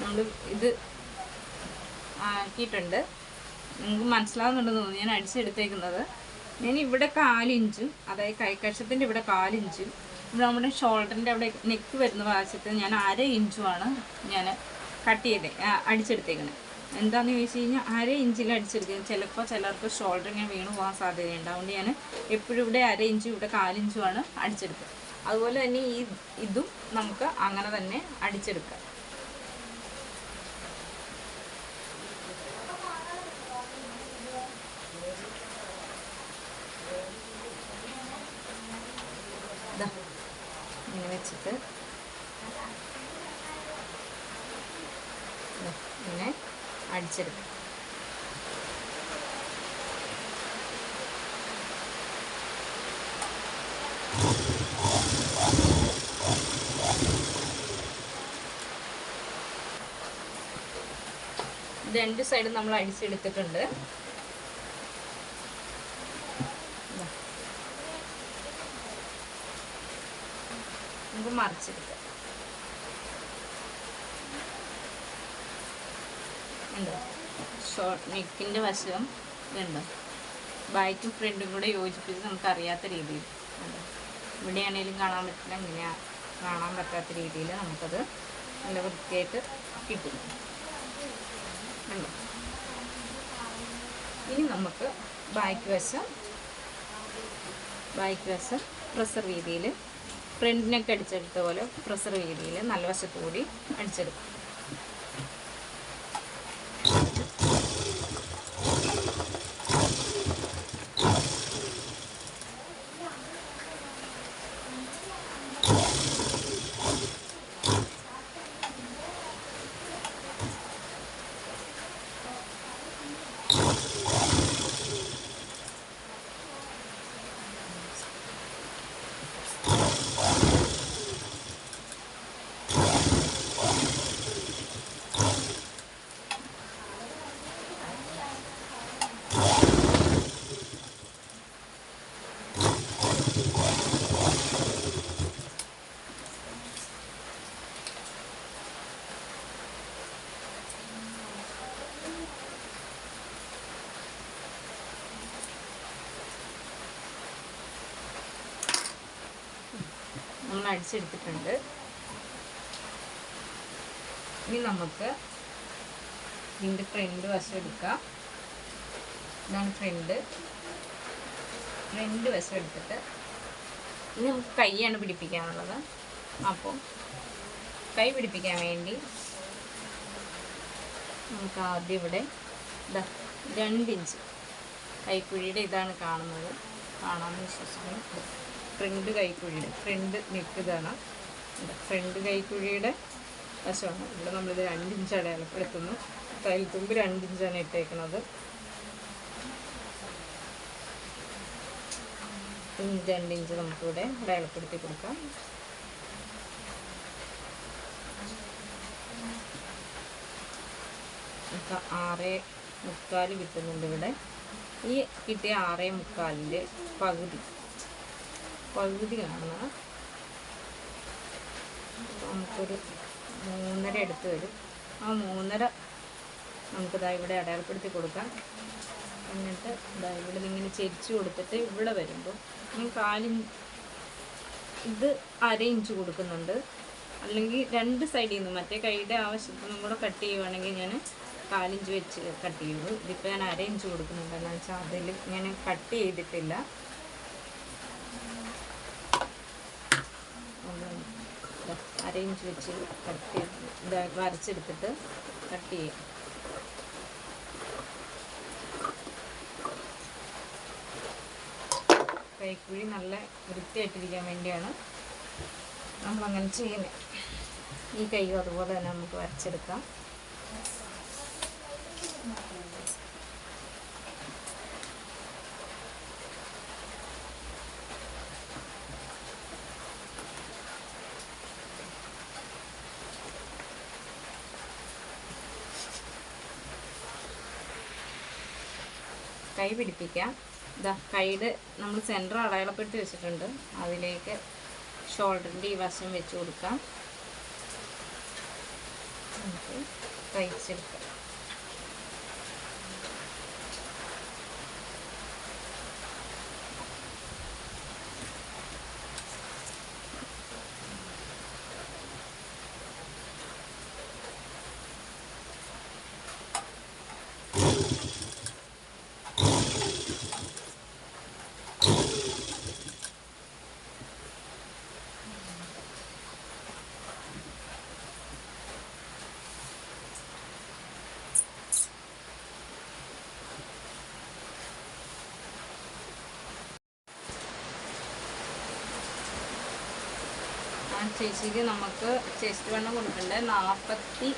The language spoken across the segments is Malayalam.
നമ്മൾ ഇത് ആക്കിയിട്ടുണ്ട്. നിങ്ങൾക്ക് മനസ്സിലാവുന്നുണ്ടെന്ന് തോന്നുന്നു ഞാൻ അടിച്ചെടുത്തേക്കുന്നത്. ഞാൻ ഇവിടെ 4 ഇഞ്ചും, അതായത് കൈക്കഷത്തിൻ്റെ ഇവിടെ 4 ഇഞ്ചും, ഇവിടെ നമ്മുടെ ഷോൾഡറിൻ്റെ അവിടെ നെക്ക് വരുന്ന വശത്ത് ഞാൻ 1/2 ഇഞ്ചുമാണ് ഞാൻ കട്ട് ചെയ്ത് അടിച്ചെടുത്തേക്കുന്നത്. എന്താണെന്ന് ചോദിച്ചു കഴിഞ്ഞാൽ 1/2 ഇഞ്ചിൽ അടിച്ചെടുക്കുന്നത്. ചിലപ്പോൾ ചിലർക്ക് ഷോൾഡർ ഇങ്ങനെ വീണ് പോകാൻ സാധ്യതയുണ്ട്. അതുകൊണ്ട് ഞാൻ എപ്പോഴും ഇവിടെ 1/2 ഇഞ്ചും ഇവിടെ 4 ഇഞ്ചുമാണ് അടിച്ചെടുക്കുക. അതുപോലെ തന്നെ ഇതും നമുക്ക് അങ്ങനെ തന്നെ അടിച്ചെടുക്കാം. ഇങ്ങനെ വെച്ചിട്ട് ഇങ്ങനെ അടിച്ചെടുക്കാം. രണ്ട് സൈഡും നമ്മൾ അടിച്ചെടുത്തിട്ടുണ്ട്. നമുക്ക് മറിച്ചെടുക്കാം. ഉണ്ടോ ഷോർട്ട് നെക്കിൻ്റെ വശം ഇതുണ്ടോ, ബാക്കും ഫ്രണ്ടും കൂടെ യോജിപ്പിച്ച് നമുക്കറിയാത്ത രീതിയിൽ ഉണ്ടോ, ഇവിടെയാണെങ്കിലും കാണാൻ പറ്റില്ല, ഇങ്ങനെ കാണാൻ പറ്റാത്ത രീതിയിൽ നമുക്കത് നല്ല വൃത്തിയായിട്ട് കിട്ടും. ഉണ്ടോ. ഇനി നമുക്ക് ബാക്ക് വശം പ്രസർ രീതിയിൽ ഫ്രണ്ടിനൊക്കെ അടിച്ചെടുത്ത പോലെ പ്രസർ രീതിയിൽ നല്ല വശത്തുകൂടി അടിച്ചെടുക്കും. നമ്മൾ അടിച്ചെടുത്തിട്ടുണ്ട്. ഇനി നമുക്ക് ഇതിൻ്റെ ഫ്രണ്ട് വശം എടുക്കാം. ഇതാണ് ഫ്രണ്ട് വശം എടുത്തിട്ട് ഇനി നമുക്ക് കൈയാണ് പിടിപ്പിക്കാനുള്ളത്. അപ്പോൾ കൈ പിടിപ്പിക്കാൻ വേണ്ടി നമുക്ക് ആദ്യം ഇവിടെ 2 ഇഞ്ച് കൈക്കുഴിയുടെ ഇതാണ് കാണുന്നത്, കാണാമെന്ന് വിശ്വസിക്കുന്നു. ഫ്രണ്ട് കൈക്കുഴിയുടെ ഫ്രണ്ട് നെക്ക് ഇതാണ്, ഫ്രണ്ട് കൈക്കുഴിയുടെ വശമാണ്. ഇവിടെ നമ്മളിത് 2 ഇഞ്ച് അടയാളപ്പെടുത്തുന്നു. കയ്യിൽ 2 ഇഞ്ചാണ് ഇട്ടേക്കുന്നത്. 2 ഇഞ്ച് നമുക്കിവിടെ അടയാളപ്പെടുത്തി കൊടുക്കാം. നമുക്ക് 6.75 കിട്ടുന്നുണ്ട് ഇവിടെ. ഈ കിട്ടിയ 6.75-ൻ്റെ പകുതി കാണുന്നത് നമുക്കൊരു 3.5 എടുത്ത് വരും. ആ 3.5 നമുക്കിതാ ഇവിടെ അടയാളപ്പെടുത്തി കൊടുക്കാം. എന്നിട്ട് ഇതാ ഇവിടെ ഇങ്ങനെ ചെരിച്ച് കൊടുത്തിട്ട് ഇവിടെ വരുമ്പോൾ ഞാൻ ഇത് 1/2 ഇഞ്ച് കൊടുക്കുന്നുണ്ട്. അല്ലെങ്കിൽ 2 സൈഡിൽ നിന്നും മറ്റേ കൈയുടെ ആവശ്യത്തിനും കൂടെ കട്ട് ചെയ്യുവാണെങ്കിൽ ഞാൻ 4 ഇഞ്ച് വെച്ച് കട്ട് ചെയ്യുള്ളൂ. ഇതിപ്പോൾ ഞാൻ 1/2 ഇഞ്ച് കൊടുക്കുന്നുണ്ട്. എന്ന് വെച്ചാൽ അതിൽ ഞാൻ കട്ട് ചെയ്തിട്ടില്ല. 1/2 ഇഞ്ച് വെച്ച് കട്ട് ചെയ്ത് വരച്ചെടുത്തിട്ട് കട്ട് ചെയ്യും. കൈക്കുഴി നല്ല വൃത്തിയായിട്ടിരിക്കാൻ വേണ്ടിയാണ് നമ്മളങ്ങനെ ചെയ്യുന്നത്. ഈ കൈയും അതുപോലെ തന്നെ നമുക്ക് വരച്ചെടുക്കാം. കൈ പിടിപ്പിക്കാം. ഇതാ കൈയുടെ നമ്മൾ സെൻറ്റർ അടയാളപ്പെടുത്തി വെച്ചിട്ടുണ്ട്. അതിലേക്ക് ഷോൾഡറിൻ്റെ ഈ വശം വെച്ച് കൊടുക്കാം. നമുക്ക് തയ്ച്ചെടുക്കാം. ചേച്ചിക്ക് നമുക്ക് ചെസ്റ്റ് വണ്ണം കൊടുക്കേണ്ടത് 42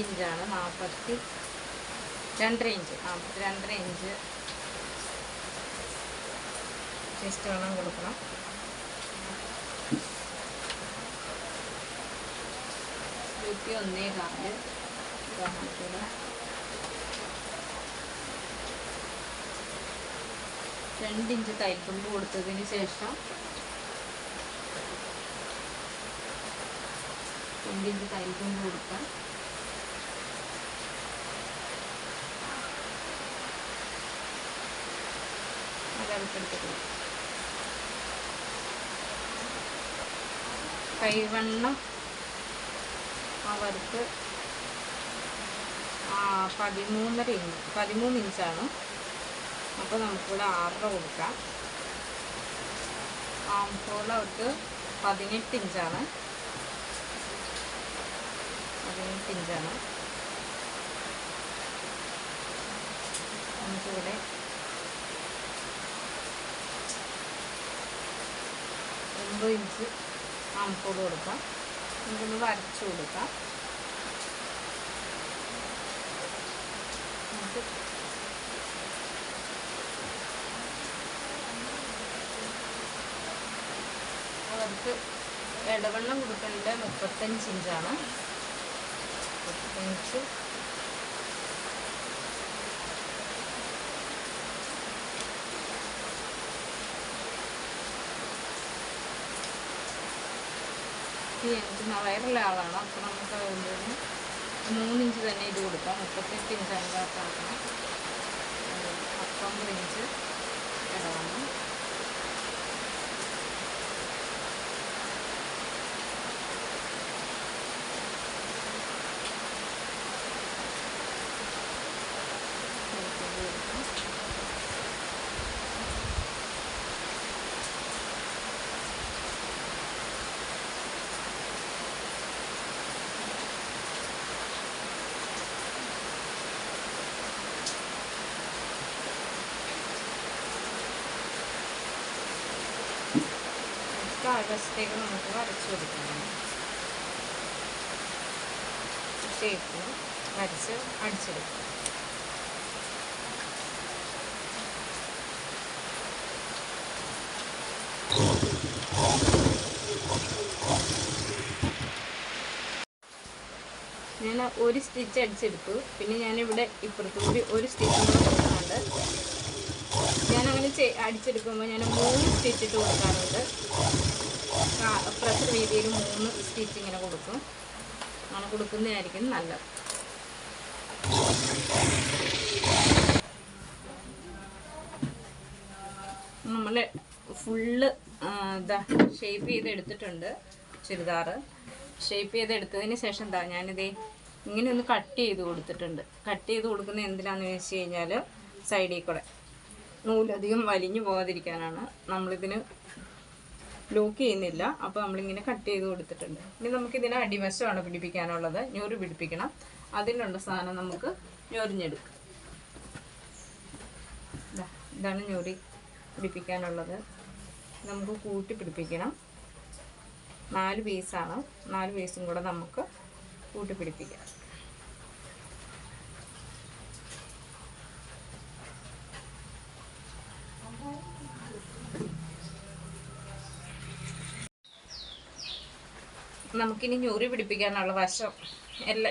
ഇഞ്ചാണ്. 42.5 ഇഞ്ച് 42.5 ഇഞ്ച് ചെസ്റ്റ് വണ്ണം കൊടുക്കണം. ൂറ്റി 1.4 ഉദാഹരണത്തിന് 2 ഇഞ്ച് തയ്യൽത്തുമ്പ് കൊടുത്തതിന് ശേഷം 2 ഇഞ്ച് തയ്യൽത്തുമ്പ് കൊടുക്കാം. അതടുത്തെടുത്തിട്ട് കൈവണ്ണം അവർക്ക് 13 ഇഞ്ചാണ്. അപ്പോൾ നമുക്കിവിടെ 6 കൊടുക്കാം. ആംഹോൾ അവർക്ക് 18 ഇഞ്ചാണ്. 18 ഇഞ്ചാണ്. നമുക്കിവിടെ 9 ഇഞ്ച് ആംഹോൾ കൊടുക്കാം. നമുക്കൊന്ന് വരച്ചു കൊടുക്കാം. നമുക്ക് അവർക്ക് ഇടവണ്ണം കൊടുക്കേണ്ടത് 35 ഇഞ്ചാണ്. 35 എനിക്ക് വയറുള്ള ആളാണ്. അപ്പോൾ നമുക്ക് അതുകൊണ്ട് 3 ഇഞ്ച് തന്നെ ഇത് കൊടുക്കാം. 38 ഇഞ്ച് അതിനകത്താക്കണം. 19 ഇഞ്ച് ഇടവണ്ണം. താഴ്വശത്തേക്ക് നമുക്ക് വരച്ച് കൊടുക്കണം. ഷേപ്പിൽ വരച്ച് അടിച്ചെടുക്കണം. ഞാൻ ഒരു സ്റ്റിച്ച് അടിച്ചെടുത്തു. പിന്നെ ഞാനിവിടെ ഇപ്പുറത്തുകൂടി ഒരു സ്റ്റിച്ച് കൊടുക്കുന്നുണ്ട്. ഞാനങ്ങനെ അടിച്ചെടുക്കുമ്പോൾ ഞാൻ 3 സ്റ്റിച്ച് ഇട്ട് കൊടുക്കാറുണ്ട്. പ്രഷർ രീതിയിൽ 3 സ്റ്റിച്ച് ഇങ്ങനെ കൊടുക്കും. അങ്ങനെ കൊടുക്കുന്നതായിരിക്കും നല്ലത്. നമ്മൾ ഫുള്ള് ഷേപ്പ് ചെയ്തെടുത്തിട്ടുണ്ട്. ചുരിദാർ ഷേപ്പ് ചെയ്തെടുത്തതിന് ശേഷം ഞാനിതേ ഇങ്ങനെ ഒന്ന് കട്ട് ചെയ്ത് കൊടുത്തിട്ടുണ്ട്. കട്ട് ചെയ്ത് കൊടുക്കുന്നത് എന്തിനാണെന്ന് വെച്ച് കഴിഞ്ഞാൽ സൈഡിൽ കൂടെ നൂലധികം വലിഞ്ഞു പോകാതിരിക്കാനാണ്. നമ്മളിതിന് ലോക്ക് ചെയ്യുന്നില്ല. അപ്പോൾ നമ്മളിങ്ങനെ കട്ട് ചെയ്ത് കൊടുത്തിട്ടുണ്ട്. ഇനി നമുക്കിതിന് അടിവശമാണ് പിടിപ്പിക്കാനുള്ളത്. ഞൊറി പിടിപ്പിക്കണം. അതിനുള്ള സാധനം നമുക്ക് ഞൊറിഞ്ഞെടുക്കാം. ഇതാണ് ഞൊറി പിടിപ്പിക്കാനുള്ളത്. നമുക്ക് കൂട്ടി പിടിപ്പിക്കണം. 4 പീസാണ്. 4 പീസും കൂടെ നമുക്ക് കൂട്ടി പിടിപ്പിക്കാം. നമുക്കിനി ഞൊറി പിടിപ്പിക്കാനുള്ള വശം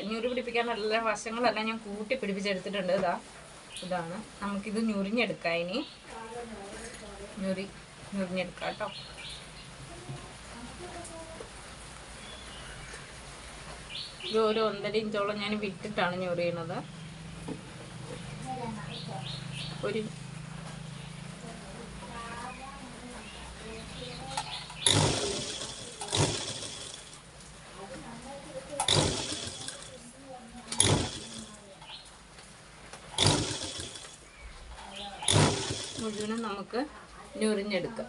ഞൊറി പിടിപ്പിക്കാനുള്ള വശങ്ങളെല്ലാം ഞാൻ കൂട്ടി പിടിപ്പിച്ചെടുത്തിട്ടുണ്ട്. ഇതാണ്. നമുക്കിത് ഞൊറിഞ്ഞെടുക്കാം. ഇനി ഞൊറിഞ്ഞെടുക്കാം കേട്ടോ. ഇത് ഒരു 1.5 ഇഞ്ചോളം ഞാൻ വിട്ടിട്ടാണ് ഞൊറിയണത്. ഒരു മുഴുവനും നമുക്ക് ഞൊറിഞ്ഞെടുക്കാം.